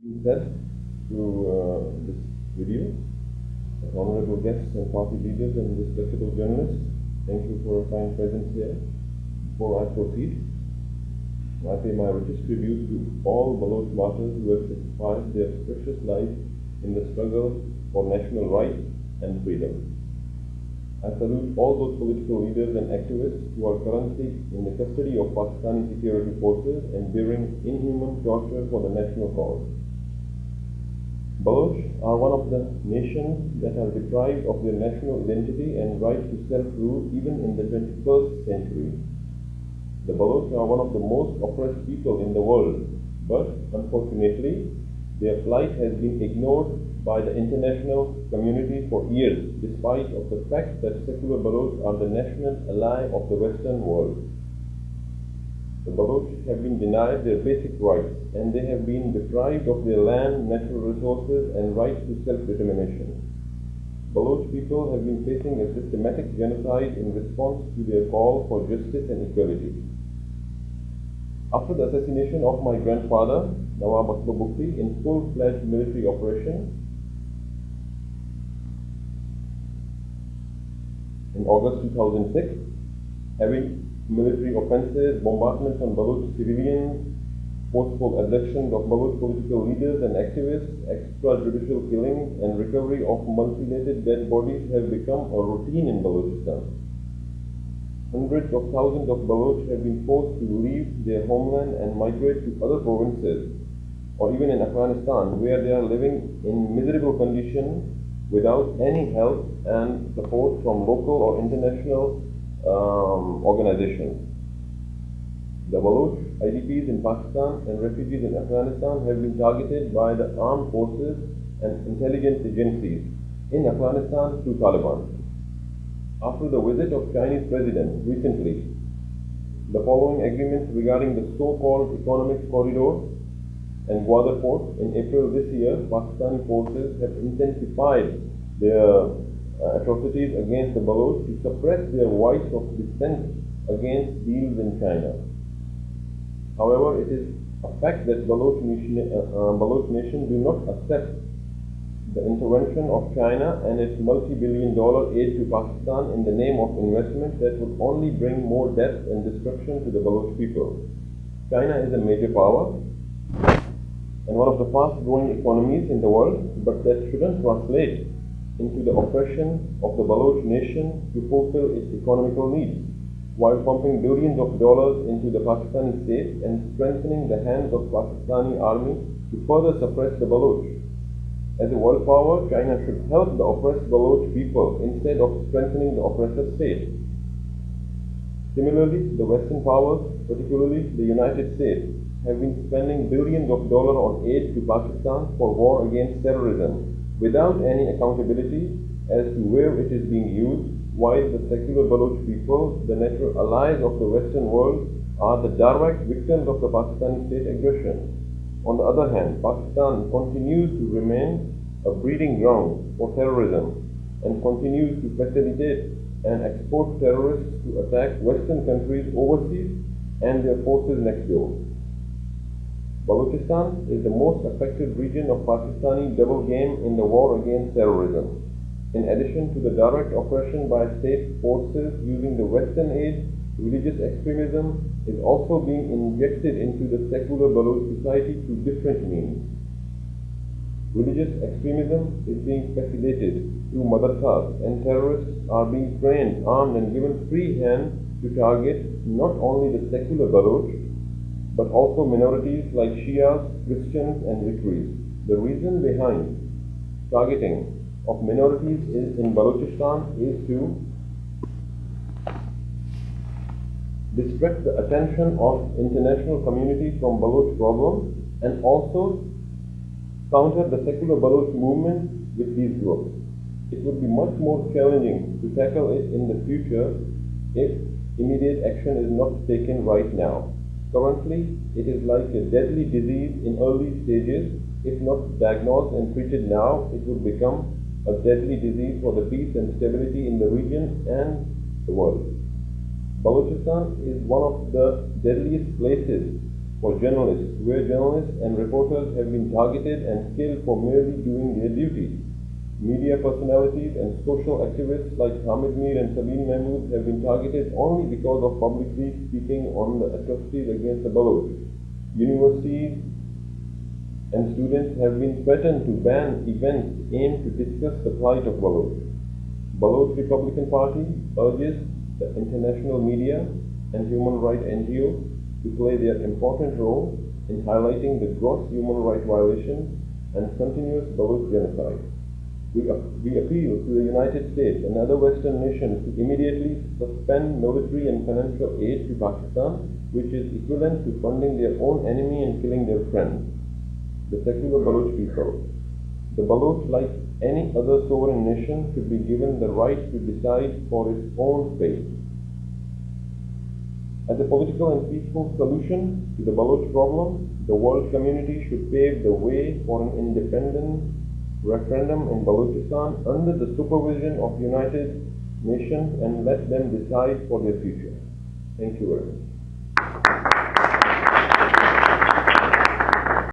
being said to this video, honorable guests and party leaders and respectable journalists, thank you for your kind presence here. Before I proceed, I pay my richest tribute to all Baloch martyrs who have sacrificed their precious lives in the struggle for national rights and freedom. I salute all those political leaders and activists who are currently in the custody of Pakistani security forces and bearing inhuman torture for the national cause. Baloch are one of the nations that are deprived of their national identity and right to self-rule even in the 21st century. The Baloch are one of the most oppressed people in the world, but unfortunately, their plight has been ignored by the international community for years, despite of the fact that secular Baloch are the national ally of the Western world. The Baloch have been denied their basic rights, and they have been deprived of their land, natural resources, and right to self-determination. Baloch people have been facing a systematic genocide in response to their call for justice and equality. After the assassination of my grandfather, Nawab Brahumdagh Bugti, in full-fledged military operation in August 2006, having military offenses, bombardments on Baloch civilians, forceful abductions of Baloch political leaders and activists, extrajudicial killings, and recovery of mutilated dead bodies have become a routine in Balochistan. Hundreds of thousands of Baloch have been forced to leave their homeland and migrate to other provinces, or even in Afghanistan, where they are living in miserable conditions without any help and support from local or international organizations. The Baloch IDPs in Pakistan and refugees in Afghanistan have been targeted by the armed forces and intelligence agencies in Afghanistan through Taliban. After the visit of Chinese President recently, the following agreements regarding the so-called economic corridor and Gwadar port in April this year, Pakistani forces have intensified their atrocities against the Baloch to suppress their voice of dissent against deals in China. However, it is a fact that Baloch nation do not accept the intervention of China and its multi-billion-dollar aid to Pakistan in the name of investment that would only bring more death and destruction to the Baloch people. China is a major power and one of the fast-growing economies in the world, but that shouldn't translate into the oppression of the Baloch nation to fulfill its economical needs, while pumping billions of dollars into the Pakistani state and strengthening the hands of Pakistani army to further suppress the Baloch. As a world power, China should help the oppressed Baloch people instead of strengthening the oppressor state. Similarly, the Western powers, particularly the United States, have been spending billions of dollars on aid to Pakistan for war against terrorism without any accountability as to where it is being used, while the secular Baloch people, the natural allies of the Western world, are the direct victims of the Pakistani state aggression. On the other hand, Pakistan continues to remain a breeding ground for terrorism and continues to facilitate and export terrorists to attack Western countries overseas and their forces next door. Balochistan is the most affected region of Pakistani double game in the war against terrorism. In addition to the direct oppression by state forces using the Western aid, religious extremism is also being injected into the secular Baloch society through different means. Religious extremism is being facilitated through madrasas, and terrorists are being trained, armed, and given free hand to target not only the secular Baloch, but also minorities like Shias, Christians, and Vikris. The reason behind targeting of minorities in Balochistan is to distract the attention of international community from Baloch problem and also counter the secular Baloch movement with these groups. It would be much more challenging to tackle it in the future if immediate action is not taken right now. Currently, it is like a deadly disease in early stages. If not diagnosed and treated now, it would become a deadly disease for the peace and stability in the region and the world. Balochistan is one of the deadliest places for journalists, where journalists and reporters have been targeted and killed for merely doing their duties. Media personalities and social activists like Hamid Mir and Salim Mahmood have been targeted only because of publicly speaking on the atrocities against the Baloch. Universities and students have been threatened to ban events aimed to discuss the plight of Baloch. Baloch Republican Party urges the international media and human rights NGOs to play their important role in highlighting the gross human rights violations and continuous Baloch genocide. We appeal to the United States and other Western nations to immediately suspend military and financial aid to Pakistan, which is equivalent to funding their own enemy and killing their friends, the secular Baloch people. The Baloch, like any other sovereign nation, should be given the right to decide for its own fate. As a political and peaceful solution to the Baloch problem, the world community should pave the way for an independent referendum in Balochistan under the supervision of United Nations and let them decide for their future. Thank you very much.